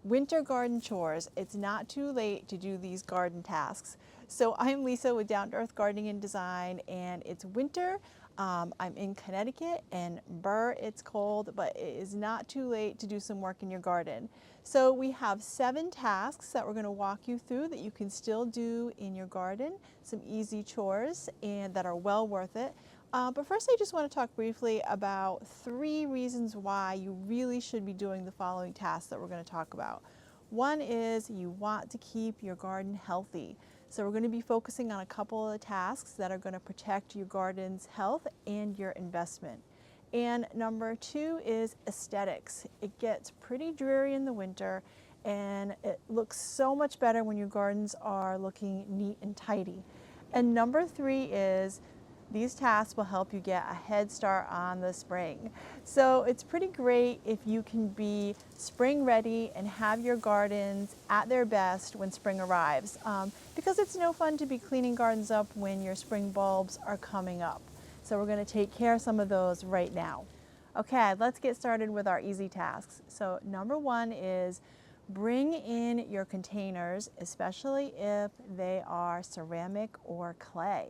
Winter garden chores. It's not too late to do these garden tasks. So I'm Lisa with Down to Earth Gardening and Design, and it's winter. I'm in Connecticut, and it's cold, but it is not too late to do some work in your garden. So we have 7 tasks that we're going to walk you through that you can still do in your garden, some easy chores and that are well worth it. But first I just want to talk briefly about 3 reasons why you really should be doing the following tasks that we're going to talk about. One is you want to keep your garden healthy. So we're going to be focusing on a couple of tasks that are going to protect your garden's health and your investment. And number 2 is aesthetics. It gets pretty dreary in the winter and it looks so much better when your gardens are looking neat and tidy. And number 3 is these tasks will help you get a head start on the spring. So it's pretty great if you can be spring ready and have your gardens at their best when spring arrives, because it's no fun to be cleaning gardens up when your spring bulbs are coming up. So we're going to take care of some of those right now. Okay, let's get started with our easy tasks. So number 1 is bring in your containers, especially if they are ceramic or clay.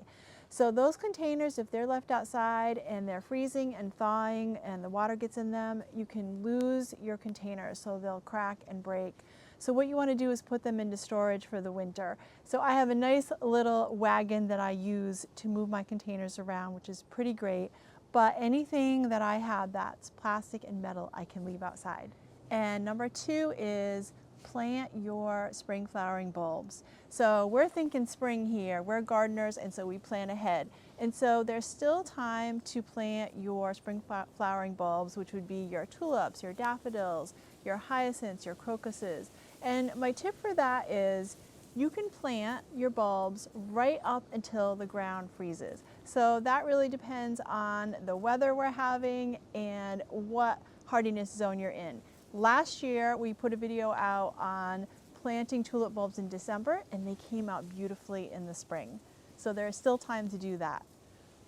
So those containers, if they're left outside and they're freezing and thawing and the water gets in them, you can lose your containers, so they'll crack and break. So what you want to do is put them into storage for the winter. So I have a nice little wagon that I use to move my containers around, which is pretty great. But anything that I have that's plastic and metal, I can leave outside. And number 2 is plant your spring flowering bulbs. So we're thinking spring here, we're gardeners, and so we plan ahead. And so there's still time to plant your spring flowering bulbs, which would be your tulips, your daffodils, your hyacinths, your crocuses. And my tip for that is you can plant your bulbs right up until the ground freezes. So that really depends on the weather we're having and what hardiness zone you're in. Last year, we put a video out on planting tulip bulbs in December, and they came out beautifully in the spring. So there's still time to do that.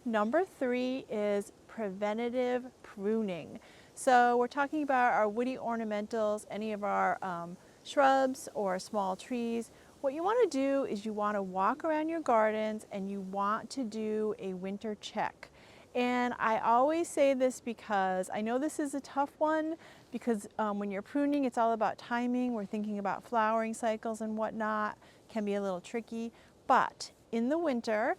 Number 3 is preventative pruning. So we're talking about our woody ornamentals, any of our shrubs or small trees. What you want to do is you want to walk around your gardens and you want to do a winter check. And I always say this because I know this is a tough one, because when you're pruning, it's all about timing. We're thinking about flowering cycles and whatnot. Can be a little tricky. But in the winter,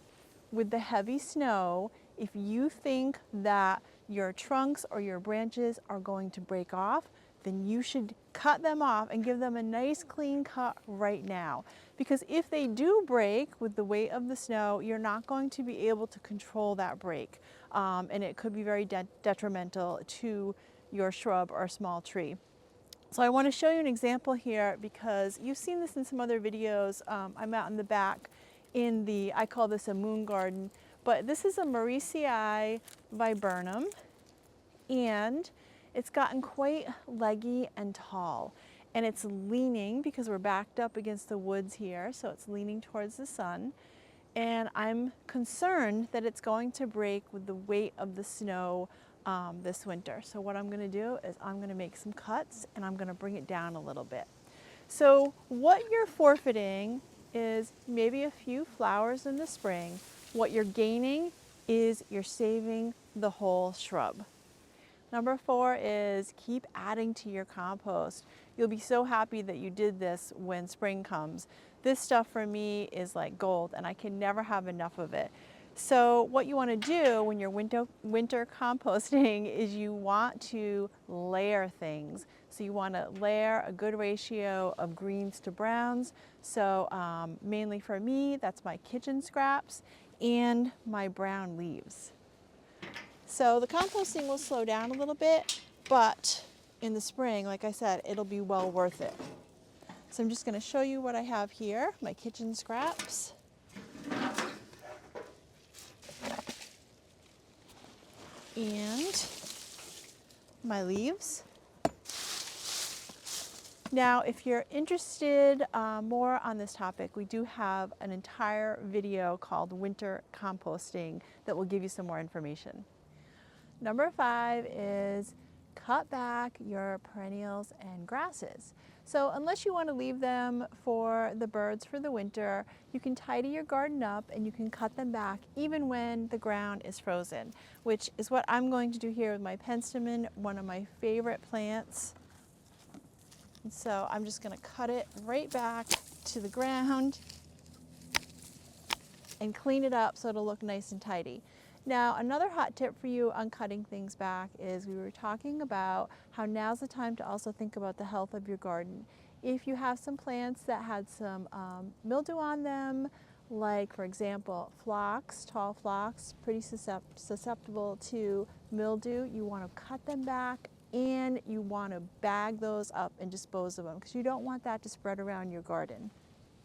with the heavy snow, if you think that your trunks or your branches are going to break off, then you should cut them off and give them a nice clean cut right now. Because if they do break with the weight of the snow, you're not going to be able to control that break. And it could be very detrimental to your shrub or small tree. So I want to show you an example here because you've seen this in some other videos. I'm out in the back in the, I call this a moon garden, but this is a Mauritii viburnum, and it's gotten quite leggy and tall, and it's leaning because we're backed up against the woods here, so it's leaning towards the sun. And I'm concerned that it's going to break with the weight of the snow this winter. So what I'm going to do is I'm going to make some cuts and I'm going to bring it down a little bit. So what you're forfeiting is maybe a few flowers in the spring. What you're gaining is you're saving the whole shrub. Number 4 is keep adding to your compost. You'll be so happy that you did this when spring comes. This stuff for me is like gold, and I can never have enough of it. So what you want to do when you're winter composting is you want to layer things. So you want to layer a good ratio of greens to browns. So mainly for me, that's my kitchen scraps and my brown leaves. So the composting will slow down a little bit, but in the spring, like I said, it'll be well worth it. So I'm just going to show you what I have here, my kitchen scraps. And my leaves. Now, if you're interested more on this topic, we do have an entire video called Winter Composting that will give you some more information. Number 5 is cut back your perennials and grasses. So unless you want to leave them for the birds for the winter, you can tidy your garden up and you can cut them back even when the ground is frozen, which is what I'm going to do here with my penstemon, one of my favorite plants. And so I'm just going to cut it right back to the ground and clean it up so it'll look nice and tidy. Now, another hot tip for you on cutting things back is we were talking about how now's the time to also think about the health of your garden. If you have some plants that had some mildew on them, like for example, phlox, tall phlox, pretty susceptible to mildew, you want to cut them back and you want to bag those up and dispose of them because you don't want that to spread around your garden.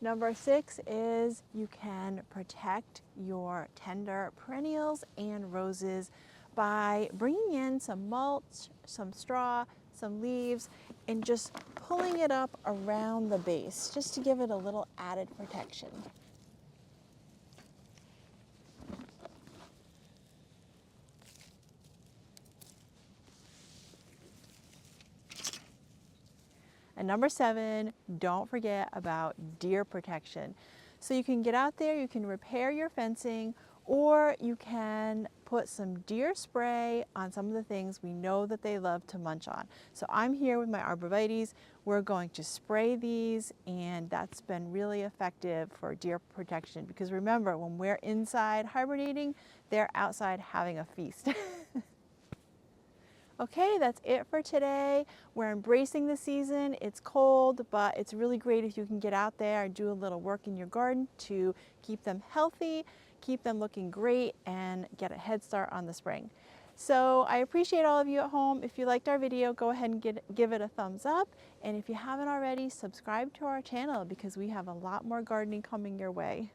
Number 6 is you can protect your tender perennials and roses by bringing in some mulch, some straw, some leaves, and just pulling it up around the base just to give it a little added protection. And number 7, don't forget about deer protection. So you can get out there, you can repair your fencing, or you can put some deer spray on some of the things we know that they love to munch on. So I'm here with my arborvitaes. We're going to spray these, and that's been really effective for deer protection because remember, when we're inside hibernating, they're outside having a feast. Okay, that's it for today. We're embracing the season. It's cold, but it's really great if you can get out there and do a little work in your garden to keep them healthy, keep them looking great, and get a head start on the spring. So I appreciate all of you at home. If you liked our video, go ahead and give it a thumbs up. And if you haven't already, subscribe to our channel because we have a lot more gardening coming your way.